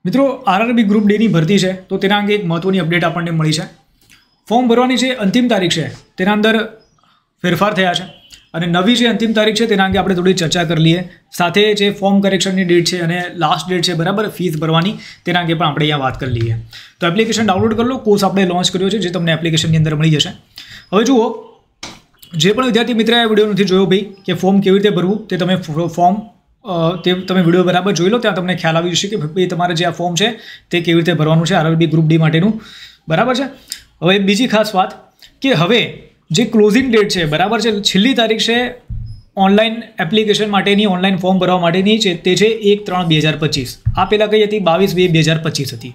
મિત્રો RRB group D ની ભરતી છે તો તેના અંગે એક મહત્વની અપડેટ આપણને મળી છે. ફોર્મ ભરવાની જે અંતિમ તારીખ છે તેના અંદર ફેરફાર થયા છે અને નવી જે અંતિમ તારીખ છે તેના અંગે આપણે થોડી ચર્ચા કરી લઈએ. સાથે જે ફોર્મ કરેક્શનની ડેટ છે અને લાસ્ટ ડેટ છે બરાબર ફીસ ભરવાની તેના અંગે પણ આપણે અહીંયા વાત કરી લઈએ. તો એપ્લિકેશન ડાઉનલોડ કરી લો. કોર્સ આપણે લોન્ચ કર્યો છે જે તમને એપ્લિકેશનની અંદર મળી જશે. હવે જુઓ, જે પણ વિદ્યાર્થી મિત્રએ આ વિડીયો નથી જોયો ભાઈ કે ફોર્મ કેવી રીતે ભરવું તે તમે ફોર્મ તમે વિડીયો બરાબર જોઈ લો. ત્યાં તમને ખ્યાલ આવી જશે કે ભાઈ તમારે જે આ ફોર્મ છે તે કેવી રીતે ભરવાનું છે આરઆરબી ગ્રુપ ડી માટેનું. બરાબર છે. હવે બીજી ખાસ વાત કે હવે જે ક્લોઝિંગ ડેટ છે બરાબર છે, છેલ્લી તારીખ છે ઓનલાઈન એપ્લિકેશન માટેની, ઓનલાઈન ફોર્મ ભરવા માટેની છે તે છે 1/3/2025. આ પહેલાં કઈ હતી 22/2/2025 હતી.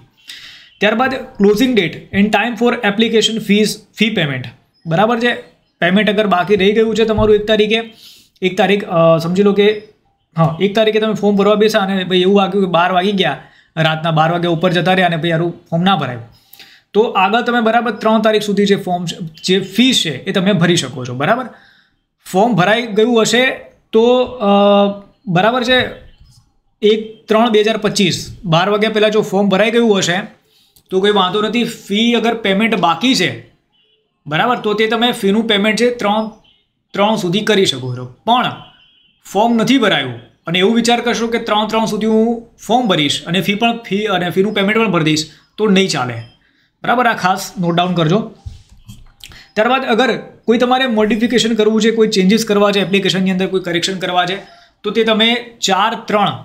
ત્યારબાદ closing date end time for application fee payment. બરાબર છે. પેમેન્ટ અગર બાકી રહી ગયું છે તમારું એક તારીખ સમજી લો કે 1 તારીખે તમે ફોર્મ ભરવા બેસા અને ભાઈ એવું વાગ્યું કે 12 વાગી ગયા, રાતના 12 વાગ્યા ઉપર જતા રહ્યા અને ભાઈ યારું ફોર્મ ના ભરાયું, તો આગળ તમે બરાબર 3 તારીખ સુધી જે ફોર્મ જે ફીસ છે એ તમે ભરી શકો છો. બરાબર. ફોર્મ ભરાઈ ગયું હશે તો બરાબર છે 1/3/2025 12 વાગ્યા પહેલાં જો ફોર્મ ભરાઈ ગયું હશે તો કંઈ વાંધો નથી. ફી અગર પેમેન્ટ બાકી છે બરાબર તો તે તમે ફીનું પેમેન્ટ છે 3 સુધી કરી શકો છો. પણ ફોર્મ નથી ભરાયું અને એવું વિચાર કરશો કે 3 સુધી હું ફોર્મ ભરીશ અને ફીનું પેમેન્ટ પણ ભરી દઈશ તો નહીં ચાલે. બરાબર. આ ખાસ નોટ ડાઉન કરજો. ત્યારબાદ અગર કોઈ તમારે મોડિફિકેશન કરવું છે, કોઈ ચેન્જીસ કરવા છે એપ્લિકેશનની અંદર, કોઈ કરેક્શન કરવા છે તો તે તમે 4/3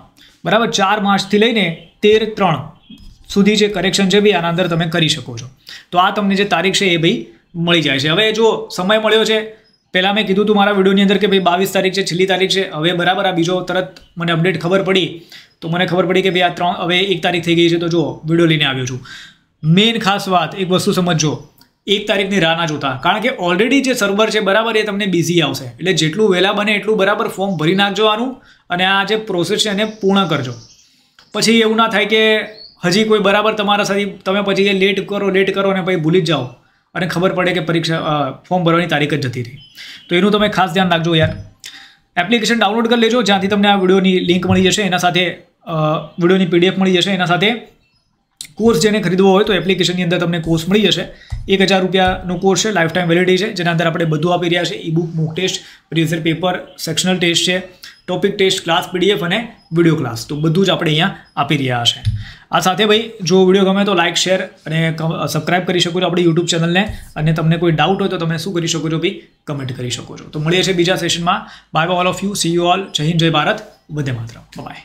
બરાબર 4 માર્ચથી લઈને 13/3 સુધી જે કરેક્શન છે ભાઈ આના અંદર તમે કરી શકો છો. તો આ તમને જે તારીખ છે એ ભાઈ મળી જાય છે. હવે જો સમય મળ્યો છે, પહેલાં મેં કીધું હતું મારા વિડીયોની અંદર કે ભાઈ 22 તારીખ છે છેલ્લી તારીખ છે. હવે બરાબર આ બીજો તરત મને અપડેટ ખબર પડી તો મને ખબર પડી કે ભાઈ આ હવે 1 તારીખ થઈ ગઈ છે. તો જો વિડીયો લઈને આવ્યો છું. મેઇન ખાસ વાત એક વસ્તુ સમજજો, 1 તારીખની રાહ ના જોતા, કારણ કે ઓલરેડી જે સર્વર છે બરાબર એ તમને બિઝી આવશે. એટલે જેટલું વહેલા બને એટલું બરાબર ફોર્મ ભરી નાખજો આનું અને આ જે પ્રોસેસ છે એને પૂર્ણ કરજો. પછી એવું ના થાય કે હજી કોઈ બરાબર તમારા સાથે તમે પછી લેટ કરો અને પછી ભૂલી જ જાઓ અને ખબર પડે કે ફોર્મ ભરવાની તારીખ જ જતી રહી. તો એનું તમે ખાસ ધ્યાન રાખજો યાર. એપ્લિકેશન ડાઉનલોડ કરી લેજો જ્યાંથી તમને આ વિડીયોની લિંક મળી જશે, એના સાથે વિડીયોની PDF મળી જશે. એના સાથે કોર્સ જેને ખરીદવો હોય તો એપ્લિકેશનની અંદર તમને કોર્સ મળી જશે. 1000 રૂપિયાનો કોર્સ છે, લાઈફ ટાઈમ વેલિડિટી છે, જેના અંદર આપણે બધું આપી રહ્યા છે. E-book, mock test, previous paper, sectional test છે, ટોપિક ટેસ્ટ, ક્લાસ PDF અને વિડીયો ક્લાસ. તો બધું જ આપણે અહીંયા આપી રહ્યા છે. આ સાથે ભાઈ જો વિડીયો ગમે તો લાઇક, શેર અને સબસ્ક્રાઇબ કરી શકો છો આપણી યુટ્યુબ ચેનલને. અને તમને કોઈ ડાઉટ હોય તો તમે શું કરી શકો છો ભાઈ કમેન્ટ કરી શકો છો. તો મળીએ છીએ બીજા સેશનમાં. Bye bye all of you. C you all. જય હિન્દ, જય ભારત, વંદે માતરમ. બાય.